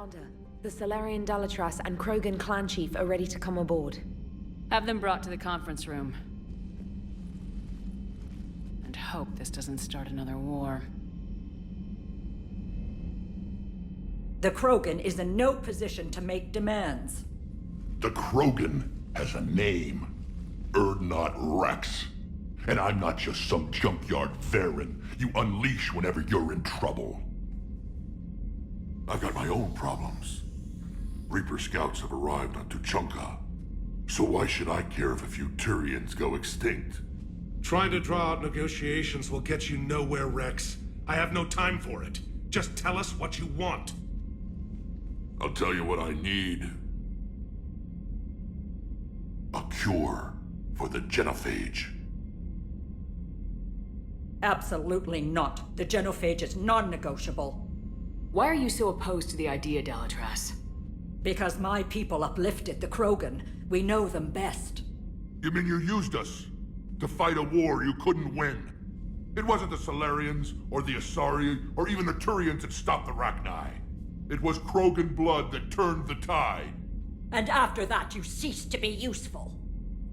Commander, the Salarian Dalatras and Krogan clan chief are ready to come aboard. Have them brought to the conference room. And hope this doesn't start another war. The Krogan is in no position to make demands. The Krogan has a name. Urdnot Rex. And I'm not just some junkyard Varen you unleash whenever you're in trouble. I've got my own problems. Reaper scouts have arrived on Tuchanka. So why should I care if a few Turians go extinct? Trying to draw out negotiations will get you nowhere, Rex. I have no time for it. Just tell us what you want. I'll tell you what I need. A cure for the Genophage. Absolutely not. The Genophage is non-negotiable. Why are you so opposed to the idea, Dalatras? Because my people uplifted the Krogan. We know them best. You mean you used us to fight a war you couldn't win? It wasn't the Salarians, or the Asari, or even the Turians that stopped the Rachni. It was Krogan blood that turned the tide. And after that, you ceased to be useful.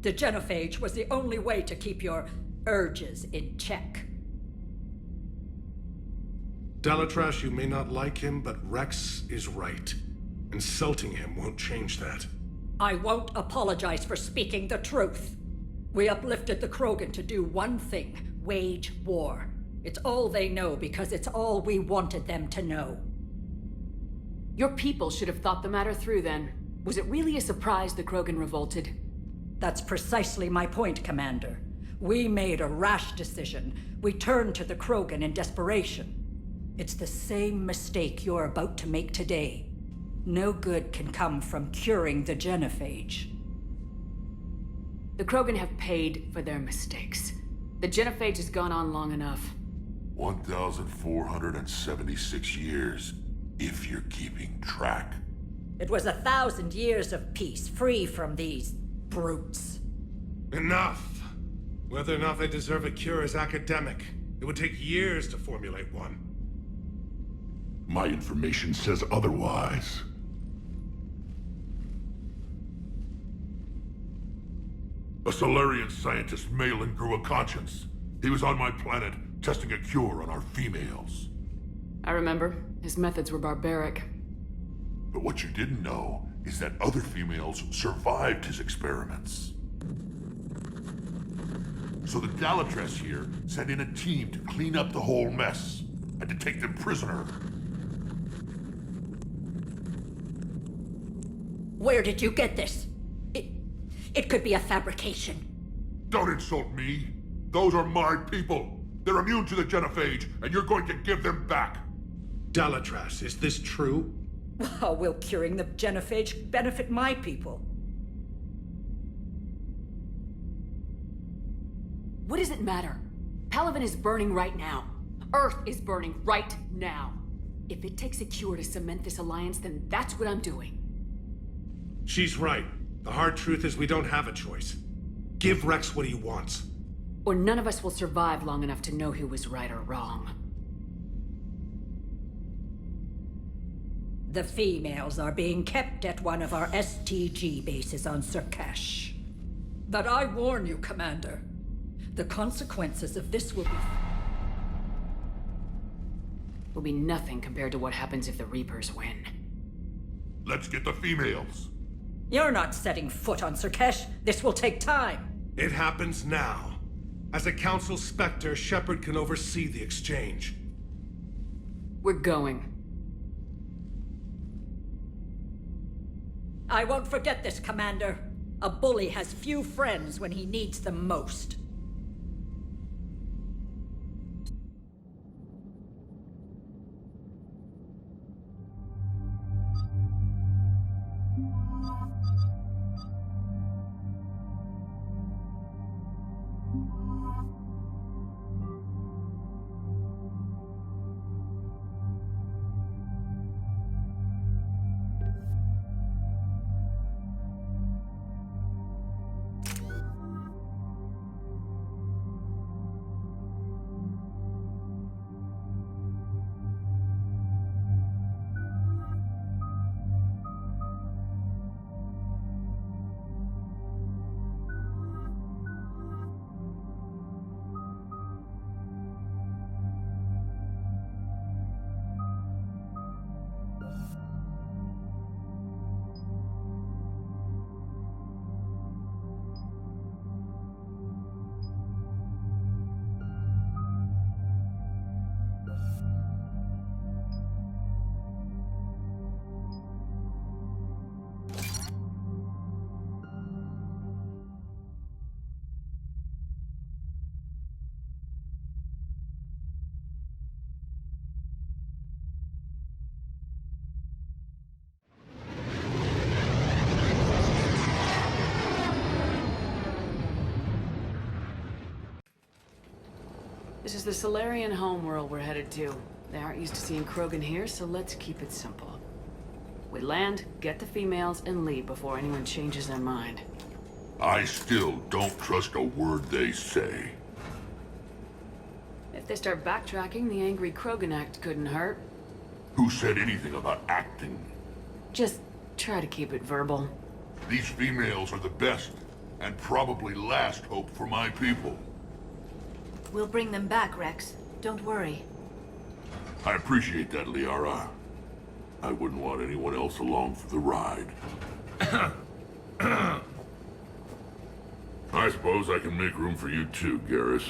The Genophage was the only way to keep your urges in check. Dalatras, you may not like him, but Rex is right. Insulting him won't change that. I won't apologize for speaking the truth. We uplifted the Krogan to do one thing: wage war. It's all they know because it's all we wanted them to know. Your people should have thought the matter through then. Was it really a surprise the Krogan revolted? That's precisely my point, Commander. We made a rash decision. We turned to the Krogan in desperation. It's the same mistake you're about to make today. No good can come from curing the Genophage. The Krogan have paid for their mistakes. The Genophage has gone on long enough. 1,476 years, if you're keeping track. It was 1,000 years of peace, free from these brutes. Enough! Whether or not they deserve a cure is academic. It would take years to formulate one. My information says otherwise. A Salarian scientist, Malin, grew a conscience. He was on my planet, testing a cure on our females. I remember. His methods were barbaric. But what you didn't know is that other females survived his experiments. So the Dalatras here sent in a team to clean up the whole mess, and to take them prisoner. Where did you get this? It could be a fabrication. Don't insult me. Those are my people. They're immune to the Genophage, and you're going to give them back. Dalatras, is this true? How will curing the Genophage benefit my people? What does it matter? Palaven is burning right now. Earth is burning right now. If it takes a cure to cement this alliance, then that's what I'm doing. She's right. The hard truth is we don't have a choice. Give Rex what he wants. Or none of us will survive long enough to know who was right or wrong. The females are being kept at one of our STG bases on Surkash. But I warn you, Commander. The consequences of this will be nothing compared to what happens if the Reapers win. Let's get the females. You're not setting foot on Surkash. This will take time. It happens now. As a Council Spectre, Shepard can oversee the exchange. We're going. I won't forget this, Commander. A bully has few friends when he needs them most. This is the Solarian homeworld we're headed to. They aren't used to seeing Krogan here, so let's keep it simple. We land, get the females, and leave before anyone changes their mind. I still don't trust a word they say. If they start backtracking, the angry Krogan act couldn't hurt. Who said anything about acting? Just try to keep it verbal. These females are the best, and probably last hope for my people. We'll bring them back, Rex. Don't worry. I appreciate that, Liara. I wouldn't want anyone else along for the ride. I suppose I can make room for you too, Garrus.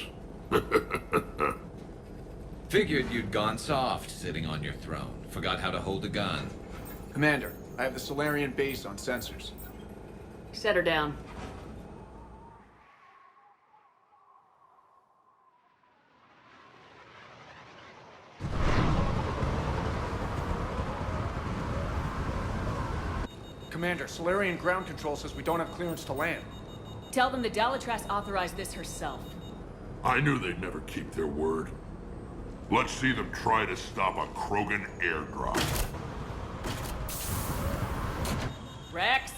Figured you'd gone soft sitting on your throne. Forgot how to hold a gun. Commander, I have the Solarian base on sensors. Set her down. Commander, Solarian ground control says we don't have clearance to land. Tell them the Dalatrass authorized this herself. I knew they'd never keep their word. Let's see them try to stop a Krogan airdrop. Rex?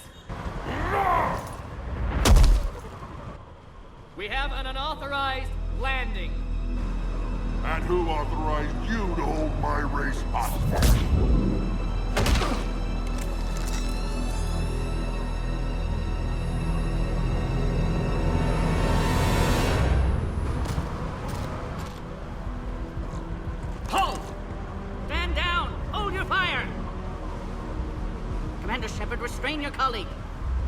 We have an unauthorized landing. And who authorized you to hold my race hostage? Halt! Stand down! Hold your fire! Commander Shepard, restrain your colleague.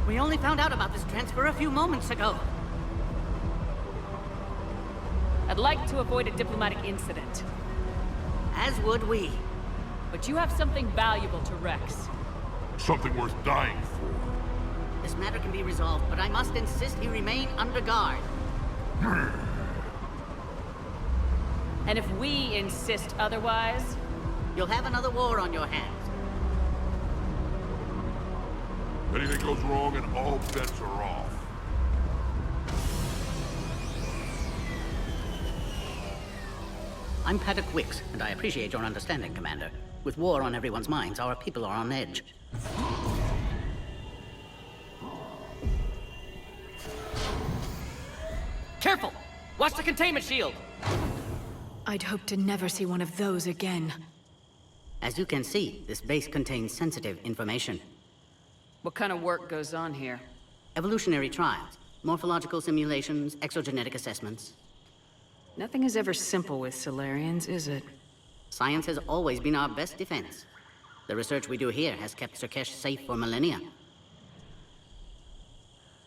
We only found out about this transfer a few moments ago. I'd like to avoid a diplomatic incident. As would we. But you have something valuable to Rex. Something worth dying for. This matter can be resolved, but I must insist he remain under guard. And if we insist otherwise... You'll have another war on your hands. Anything goes wrong and all bets are off. I'm Paddock Wicks, and I appreciate your understanding, Commander. With war on everyone's minds, our people are on edge. Careful! Watch the containment shield! I'd hope to never see one of those again. As you can see, this base contains sensitive information. What kind of work goes on here? Evolutionary trials, morphological simulations, exogenetic assessments. Nothing is ever simple with Solarians, is it? Science has always been our best defense. The research we do here has kept Surkesh safe for millennia.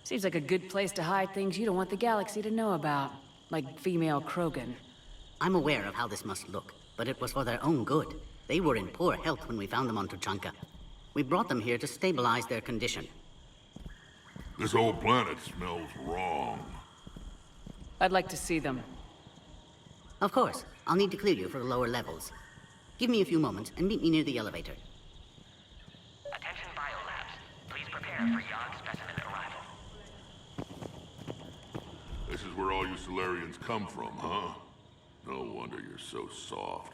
Seems like a good place to hide things you don't want the galaxy to know about. Like female Krogan. I'm aware of how this must look, but it was for their own good. They were in poor health when we found them on Tuchanka. We brought them here to stabilize their condition. This whole planet smells wrong. I'd like to see them. Of course. I'll need to clear you for the lower levels. Give me a few moments and meet me near the elevator. Attention biolabs. Please prepare for Yon specimen arrival. This is where all you Solarians come from, huh? No wonder you're so soft.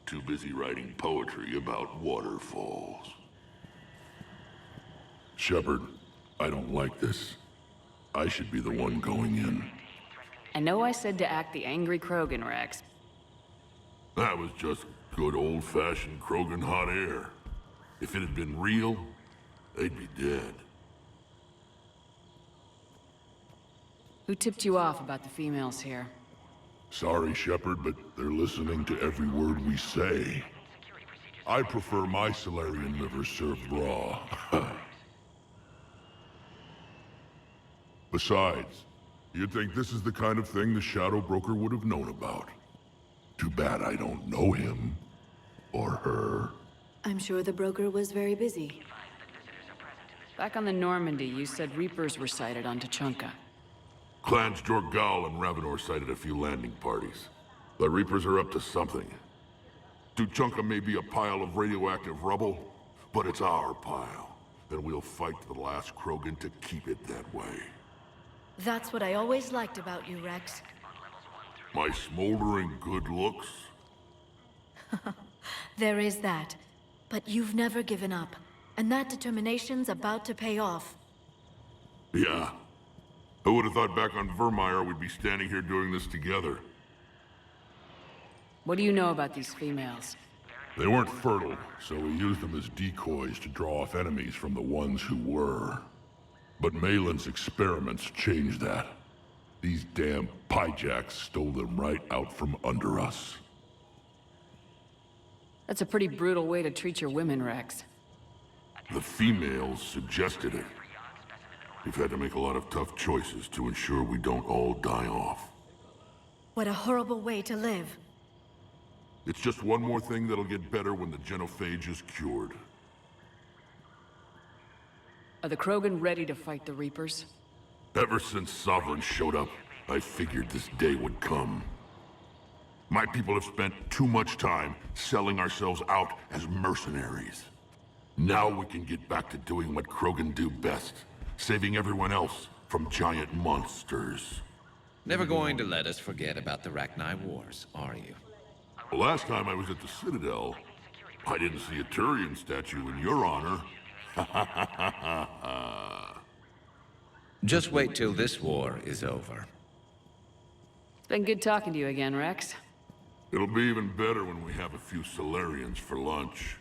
Too busy writing poetry about waterfalls. Shepard, I don't like this. I should be the one going in. I know I said to act the angry Krogan, Rex. That was just good old-fashioned Krogan hot air. If it had been real, they'd be dead. Who tipped you off about the females here? Sorry, Shepard, but they're listening to every word we say. I prefer my Solarian liver served raw. Besides, you'd think this is the kind of thing the Shadow Broker would have known about. Too bad I don't know him. Or her. I'm sure the broker was very busy. Back on the Normandy, you said Reapers were sighted on Tuchanka. Clans Jorgal and Ravenor sighted a few landing parties. The Reapers are up to something. Tuchanka may be a pile of radioactive rubble, but it's our pile. And we'll fight to the last Krogan to keep it that way. That's what I always liked about you, Rex. My smoldering good looks? There is that. But you've never given up. And that determination's about to pay off. Yeah. I would have thought back on Vermeer we'd be standing here doing this together. What do you know about these females? They weren't fertile, so we used them as decoys to draw off enemies from the ones who were. But Malin's experiments changed that. These damn Pyjaks stole them right out from under us. That's a pretty brutal way to treat your women, Rex. The females suggested it. We've had to make a lot of tough choices to ensure we don't all die off. What a horrible way to live. It's just one more thing that'll get better when the genophage is cured. Are the Krogan ready to fight the Reapers? Ever since Sovereign showed up, I figured this day would come. My people have spent too much time selling ourselves out as mercenaries. Now we can get back to doing what Krogan do best, saving everyone else from giant monsters. Never going to let us forget about the Rachni Wars, are you? The last time I was at the Citadel, I didn't see a Turian statue in your honor. Just wait till this war is over. It's been good talking to you again, Rex. It'll be even better when we have a few Solarians for lunch.